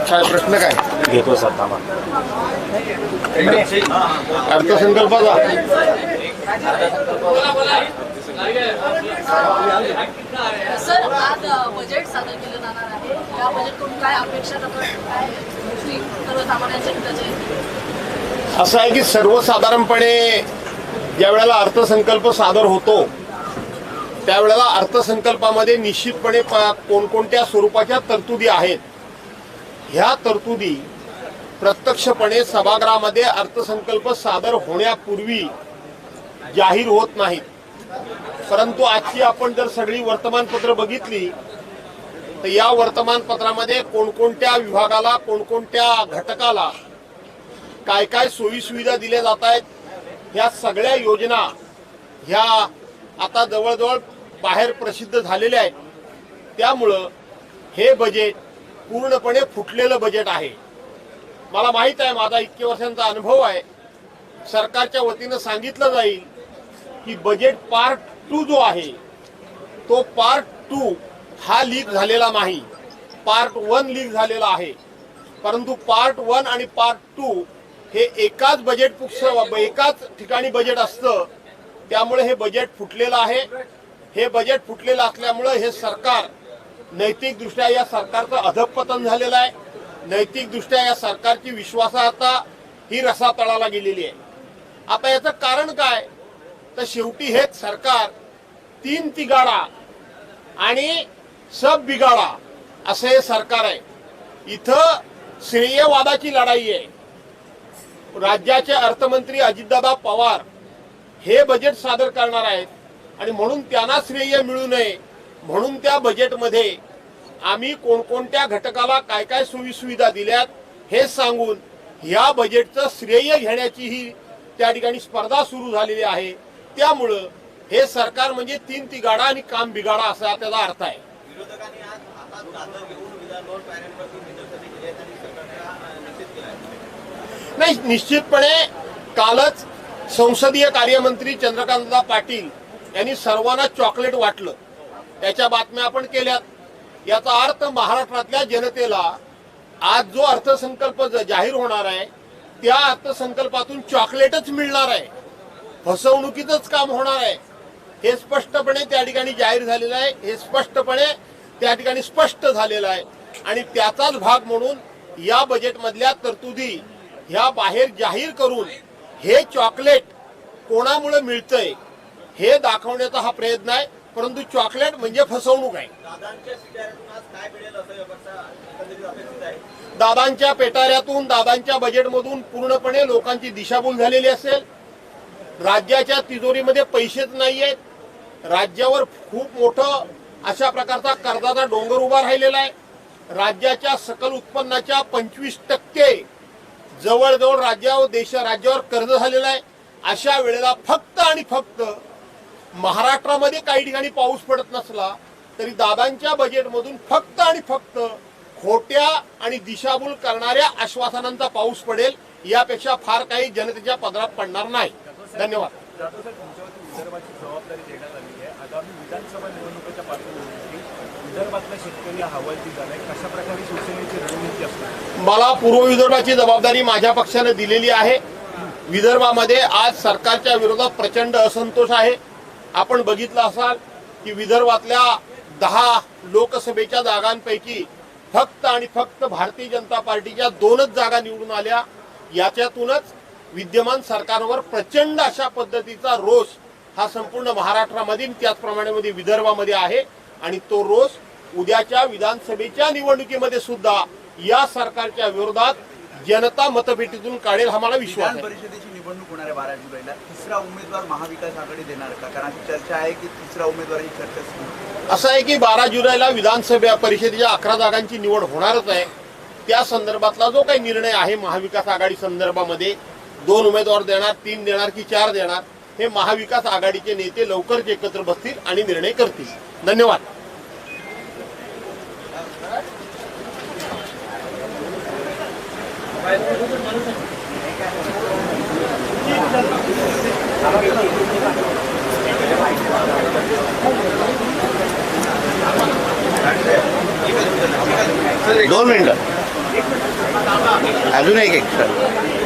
काय प्रश्न काय घेतो सर थांबा. अर्थसंकल्पाचा सर आज बजेट सादर केलं जाणार आहे. या बजेटकडून काय अपेक्षा काय सर्वसामान्यांच्या हिताचे? असं आहे की सर्वसाधारणपणे ज्या वेळेला अर्थसंकल्प सादर होतो त्यावेळेला अर्थसंकल्पामध्ये निश्चितपणे कोणकोणत्या स्वरूपाच्या तरतुदी आहेत ह्या तरतुदी प्रत्यक्षपणे सभागृहामध्ये अर्थसंकल्प सादर होण्यापूर्वी जाहीर होत नाहीत. परंतु आजची आपण जर सगळी वर्तमानपत्र बघितली तर या वर्तमानपत्रामध्ये कोणकोणत्या विभागाला कोणकोणत्या घटकाला काय काय सोयी सुविधा दिल्या जात आहेत ह्या सगळ्या योजना ह्या आता जवळजवळ बाहेर प्रसिद्ध झालेल्या आहेत. त्यामुळं हे बजेट पूर्णपणे फुटलेलं बजेट आहे. मला माहित आहे, माझा इतके वर्षांचा अनुभव आहे. सरकारच्या वतीनं सांगितलं जाईल की बजेट पार्ट 2 जो आहे तो पार्ट 2 हा लीक झालेला नाही, पार्ट 1 लीक झालेला आहे. परंतु पार्ट 1 आणि पार्ट 2 हे एकाच एकाच ठिकाणी बजेट असतं. त्यामुळे हे बजेट फुटलेलं आहे. हे बजेट फुटलेलं असल्यामुळे हे सरकार नैतिकदृष्ट्या या सरकारचं अधःपतन झालेलं आहे. नैतिकदृष्ट्या या सरकारची विश्वासार्हता ही रसातळाला गेलेली आहे. आता याचं कारण काय तर शेवटी हेच सरकार 3 तिगाडा आणि सब बिगाडा असं हे सरकार आहे. इथं श्रेयवादाची लढाई आहे. राज्याचे अर्थमंत्री अजितदादा पवार हे बजेट सादर करणार आहेत आणि म्हणून त्यांना श्रेय मिळू नये म्हणून त्या बजेटमध्ये आम्ही कोणकोणत्या घटकाला काय काय सोयी सुविधा दिल्यात हे सांगून या बजेटचं श्रेय घेण्याची ही त्या ठिकाणी स्पर्धा सुरू झालेली आहे. त्यामुळं हे सरकार म्हणजे 3 तिगाडा आणि काम बिगाडा असा त्याचा अर्थ आहे. नाही, निश्चितपणे कालच संसदीय कार्यमंत्री चंद्रकांतदादा पाटील यांनी सर्वांना चॉकलेट वाटलं. त्याच्या बातम्या आपण केल्यात. याचा अर्थ महाराष्ट्रातल्या जनतेला आज जो अर्थसंकल्प जाहीर होणार आहे त्या अर्थसंकल्पातून चॉकलेटच मिळणार आहे, फसवणुकीचंच काम होणार आहे. हे स्पष्टपणे त्या ठिकाणी जाहीर झालेलं आहे. हे स्पष्टपणे त्या ठिकाणी स्पष्ट झालेलं आहे आणि त्याचाच भाग म्हणून या बजेटमधल्या तरतुदी ह्या बाहेर जाहीर करून हे चॉकलेट कोणामुळे मिळतंय हे दाखवण्याचा हा प्रयत्न आहे. परंतु चॉकलेट म्हणजे फसवणूक आहे. दादांच्या पेटाऱ्यातून दादांच्या बजेटमधून पूर्णपणे लोकांची दिशाभूल झालेली असेल. राज्याच्या तिजोरीमध्ये पैसेच नाहीयेत. राज्यावर खूप मोठं अशा प्रकारचा कर्जाचा डोंगर उभा राहिलेला आहे. राज्याच्या सकल उत्पन्नाच्या 25% जवळजवळ राज्यावर कर्ज झालेलं आहे. अशा वेळेला फक्त आणि फक्त महाराष्ट्रामध्ये काही ठिकाणी पाऊस पडत नसला तरी दादांच्या बजेटमधून फक्त आणि फक्त खोट्या आणि दिशाभूल करणाऱ्या आश्वासनांचा पाऊस पडेल. यापेक्षा फार काही जनतेच्या पदरात पडणार नाही. धन्यवाद. विदर्भाची जबाबदारी देण्यात आली आहे. आगामी विधानसभा निवडणुकीच्या पार्श्वभूमीवर विदर्भातल्या शेतकरी हवालदिल झालाय. कशा प्रकारे शिवसेनेची रणनीती असणार? मला पूर्व विदर्भाची जबाबदारी माझ्या पक्षाने दिलेली आहे. विदर्भामध्ये आज सरकारच्या विरोधात प्रचंड असंतोष आहे. आपण बघितलं असाल की विदर्भातल्या 10 लोकसभेच्या जागांपैकी फक्त आणि फक्त भारतीय जनता पार्टीच्या 2च जागा निवडून आल्या. याच्यातूनच विद्यमान सरकारवर प्रचंड अशा पद्धतीचा रोष हा संपूर्ण महाराष्ट्रामध्ये त्याचप्रमाणे विदर्भामध्ये आहे आणि तो रोष उद्याच्या विधानसभेच्या निवडणुकीमध्ये सुद्धा या सरकारच्या विरोधात जनता मतपेटीतून काढेल हा मला विश्वास आहे. परिषदेची निवडणूक होणार आहे 12 जुलैला. तिसरा उमेदवार महाविकास आघाडी देणार का? कारण अशी चर्चा आहे की तिसरा उमेदवाराची चर्चा सुरू. असं आहे की 12 जुलैला विधानसभा परिषदेच्या 11 जागांची निवड होणारच आहे. त्या संदर्भातला जो काही निर्णय आहे महाविकास आघाडी संदर्भामध्ये 2 उमेदवार देणार, 3 देणार की 4 देणार हे महाविकास आघाडीचे नेते लवकरच एकत्र बसतील आणि निर्णय करतील. धन्यवाद. दोन मिनिटं. अजून एक एक्स्ट्रा